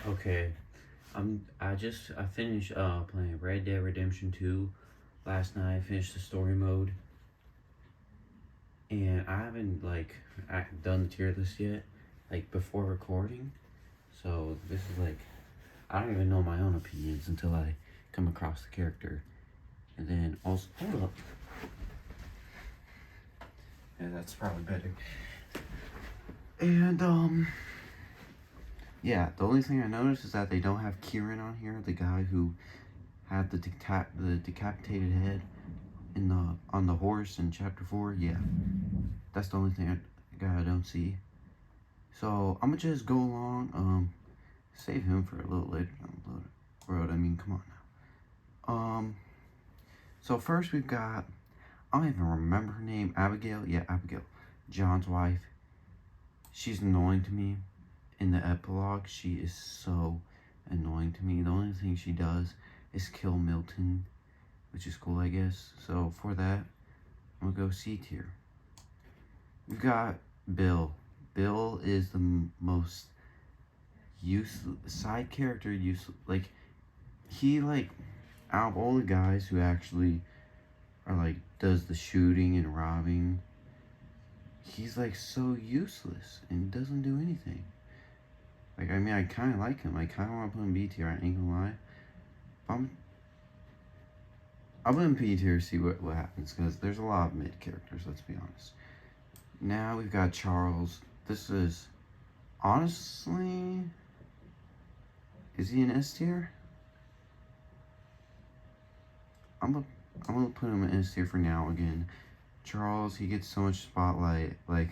Okay, I finished playing Red Dead Redemption 2 last night. I finished the story mode, and I haven't done the tier list yet, like before recording. So this is like I don't even know my own opinions until I come across the character, and then also hold up. Yeah, that's probably better. And yeah, the only thing I noticed is that they don't have Kieran on here, the guy who had the decapitated head in the on the horse in chapter 4. Yeah, that's the only thing I don't see. So I'm gonna just go along. Save him for a little later down the road. I mean, come on now. So first we've got, I don't even remember her name. Abigail. Yeah, Abigail, John's wife. She's annoying to me. In the epilogue, she is so annoying to me. The only thing she does is kill Milton, which is cool, I guess. So for that, I'm gonna go C tier. We've got Bill. Bill is the most useless side character. Useless, like he out of all the guys who actually are does the shooting and robbing, he's so useless and doesn't do anything. Like, I mean, I kind of like him. I kind of want to put him B tier. I ain't gonna lie. I'll put him B tier to see what happens, because there's a lot of mid characters. Let's be honest. Now we've got Charles. This is honestly, is he an S tier? I'm gonna put him in S tier for now. Again, Charles, he gets so much spotlight, like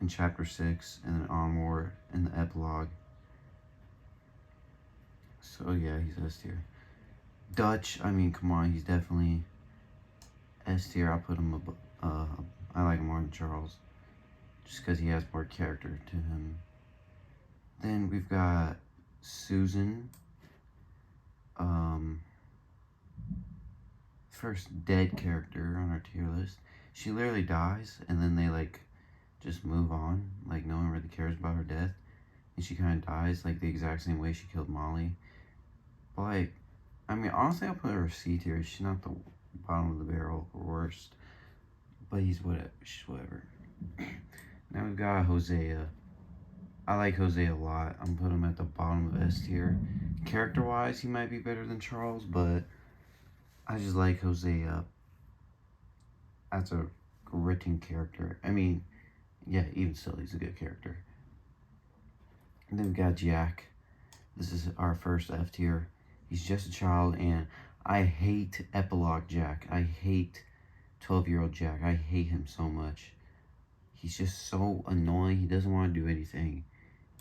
in chapter 6 and then onward in the epilogue. So yeah, he's S tier. Dutch, I mean, come on, he's definitely S tier. I'll put him above. I like him more than Charles, just because he has more character to him. Then we've got Susan. First dead character on our tier list. She literally dies, and then they just move on. Like, no one really cares about her death, and she kind of dies the exact same way she killed Molly. But I mean, honestly, I'll put her C tier. She's not the bottom of the barrel or worst, but she's whatever. Now we've got Hosea. I like Hosea a lot. I'm putting him at the bottom of S tier. Character-wise, he might be better than Charles, but I just like Hosea as a written character. I mean, yeah, even still, he's a good character. And then we got Jack. This is our first F tier. He's just a child, and I hate epilogue Jack. I hate 12-year-old Jack. I hate him so much. He's just so annoying. He doesn't want to do anything.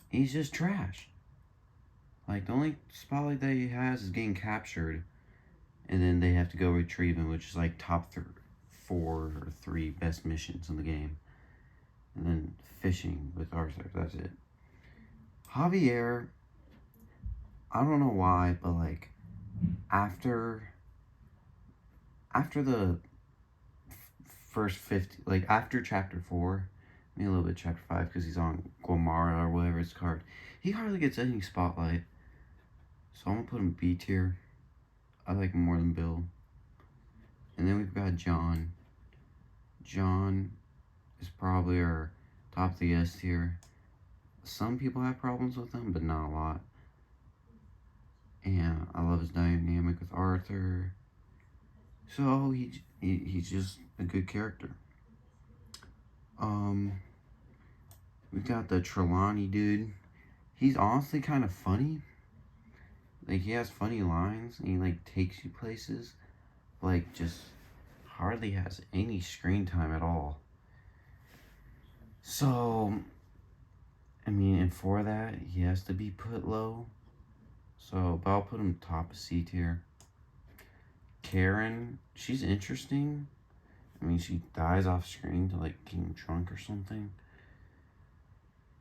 He's just trash. The only spotlight that he has is getting captured, and then they have to go retrieve him, which is top 4 or 3 best missions in the game. And then fishing with Arthur. That's it. Javier, I don't know why, but after the first 50, after chapter 4, maybe a little bit chapter 5, because he's on Guamara or whatever it's called, he hardly gets any spotlight. So I'm gonna put him B tier. I like him more than Bill. And then we've got John. John is probably our top of the S tier. Some people have problems with him, but not a lot. And I love his dynamic with Arthur. So he's just a good character. We got the Trelawney dude. He's honestly kind of funny. He has funny lines, and he takes you places. Just hardly has any screen time at all. So, I mean, and for that, he has to be put low. So, but I'll put him top of C tier. Karen, she's interesting. I mean, she dies off screen to getting drunk or something.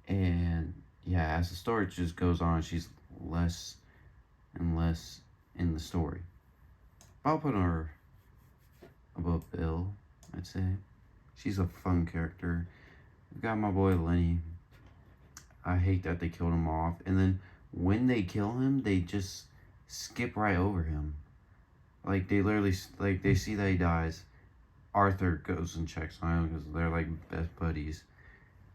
And yeah, as the story just goes on, she's less and less in the story. I'll put her above Bill, I'd say. She's a fun character. We got my boy Lenny. I hate that they killed him off. And then when they kill him, they just skip right over him. Like, they literally, like, they see that he dies. Arthur goes and checks on him because they're, like, best buddies.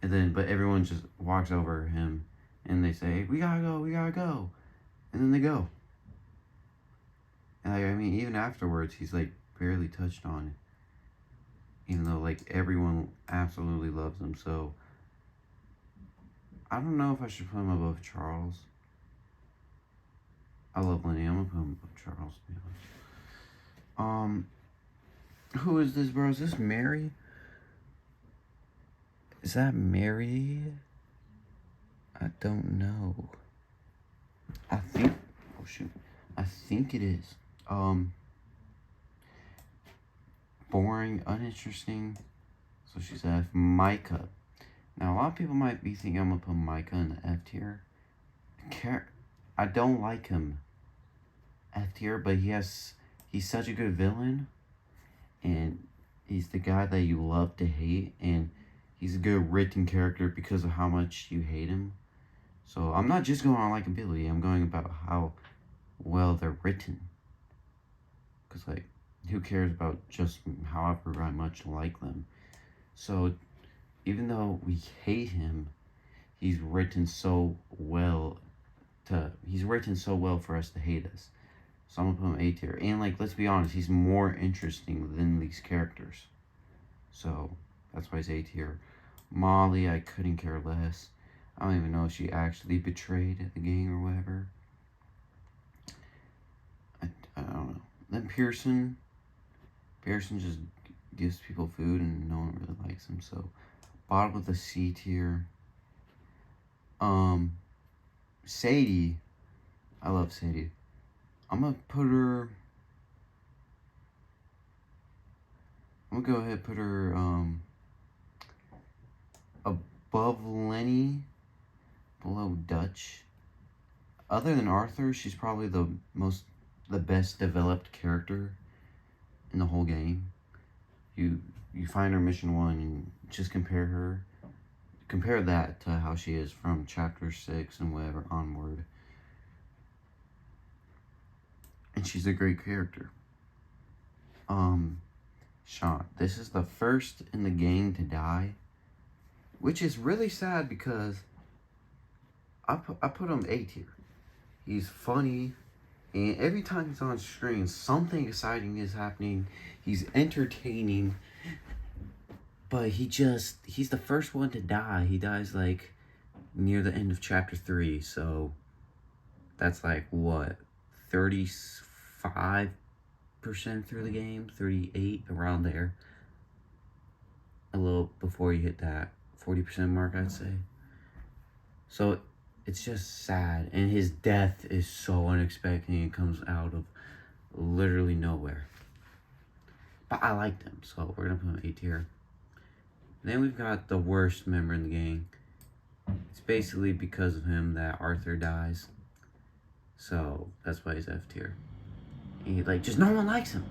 And then, but everyone just walks over him and they say, we gotta go, we gotta go. And then they go. And, like, I mean, even afterwards, he's, like, barely touched on. Even though, like, everyone absolutely loves him. So, I don't know if I should put him above Charles. I love Lenny. I'm gonna put him above Charles, to be honest. Who is this, bro? Is this Mary? Is that Mary? I don't know. I think, oh shoot. I think it is. Boring, uninteresting. So she's F. Micah. Now, a lot of people might be thinking I'm gonna put Micah in the F tier. I don't like him. F tier, but he's such a good villain. And he's the guy that you love to hate. And he's a good written character because of how much you hate him. So I'm not just going on likability. I'm going about how well they're written. Because, like, who cares about just however much like them? So even though we hate him, he's written so well for us to hate us. So I'm gonna put him A tier. And, like, let's be honest, he's more interesting than these characters. So that's why he's A tier. Molly, I couldn't care less. I don't even know if she actually betrayed the gang or whatever. I don't know. Then Pearson just gives people food and no one really likes him. So bottom of the C tier. Sadie. I love Sadie. I'm gonna go ahead and put her above Lenny, below Dutch. Other than Arthur, she's probably the best developed character in the whole game. You find her mission 1 and just compare that to how she is from chapter 6 and whatever onward. And she's a great character. Sean, this is the first in the game to die, which is really sad because I put him A tier. He's funny, and every time he's on screen, something exciting is happening. He's entertaining, but he's the first one to die. He dies, like, near the end of chapter 3, so that's, like, what, 35% through the game? 38, around there. A little before you hit that 40% mark, I'd say. So it's just sad, and his death is so unexpected, and it comes out of literally nowhere. But I liked him, so we're gonna put him A tier. Then we've got the worst member in the gang. It's basically because of him that Arthur dies. So that's why he's F tier. And just no one likes him.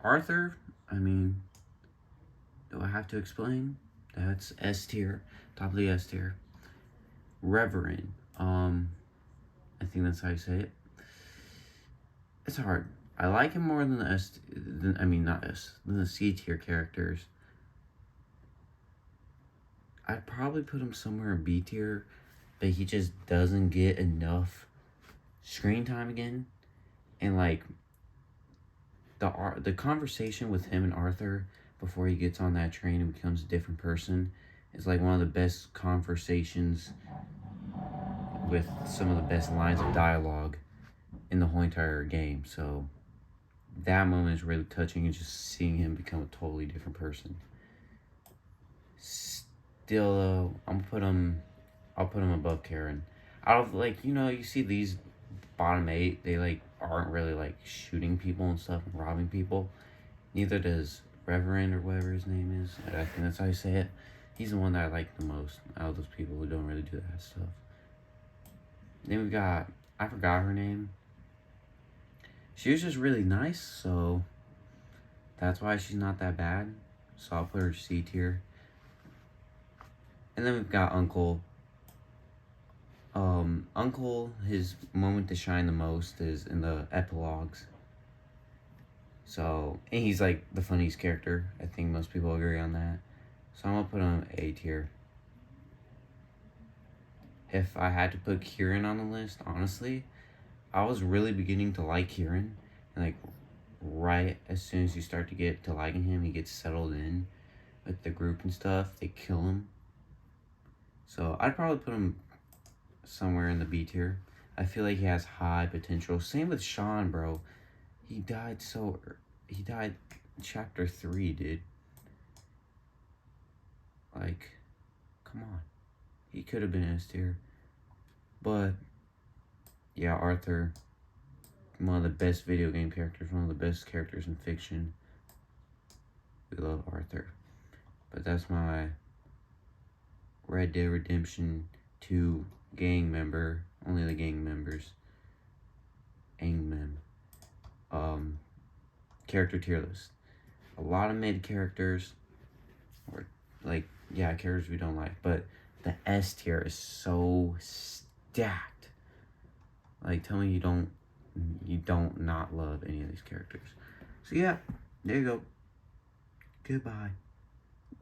Arthur, I mean, do I have to explain? That's S tier, top of the S tier. Reverend, I think that's how you say it. It's hard. I like him more than the C tier characters. I'd probably put him somewhere in B tier, but he just doesn't get enough screen time again. And, like, the conversation with him and Arthur before he gets on that train and becomes a different person is, like, one of the best conversations with some of the best lines of dialogue in the whole entire game. So that moment is really touching, and just seeing him become a totally different person. Still, though, I'll put him above Karen. Out of, like, you see these bottom 8, they, like, aren't really, like, shooting people and stuff and robbing people. Neither does Reverend, or whatever his name is. I think that's how you say it. He's the one that I like the most out of those people who don't really do that stuff. Then we got, I forgot her name. She was just really nice, so that's why she's not that bad. So I'll put her C tier. And then we've got Uncle. Uncle, his moment to shine the most is in the epilogues. So, and he's like the funniest character. I think most people agree on that. So I'm gonna put him A tier. If I had to put Kieran on the list, honestly, I was really beginning to like Kieran. And like right as soon as you start to get to liking him, he gets settled in with the group and stuff. They kill him. So I'd probably put him somewhere in the B tier. I feel like he has high potential. Same with Sean, bro. He died he died chapter 3, dude. Like, come on. He could have been S tier. But, yeah, Arthur, one of the best video game characters, one of the best characters in fiction. We love Arthur. But that's my Red Dead Redemption 2 gang member. Only the gang members. Angmen. Character tier list. A lot of mid characters. Or, like, yeah, characters we don't like. But the S tier is so stacked. Like, tell me you don't not love any of these characters. So yeah, there you go. Goodbye.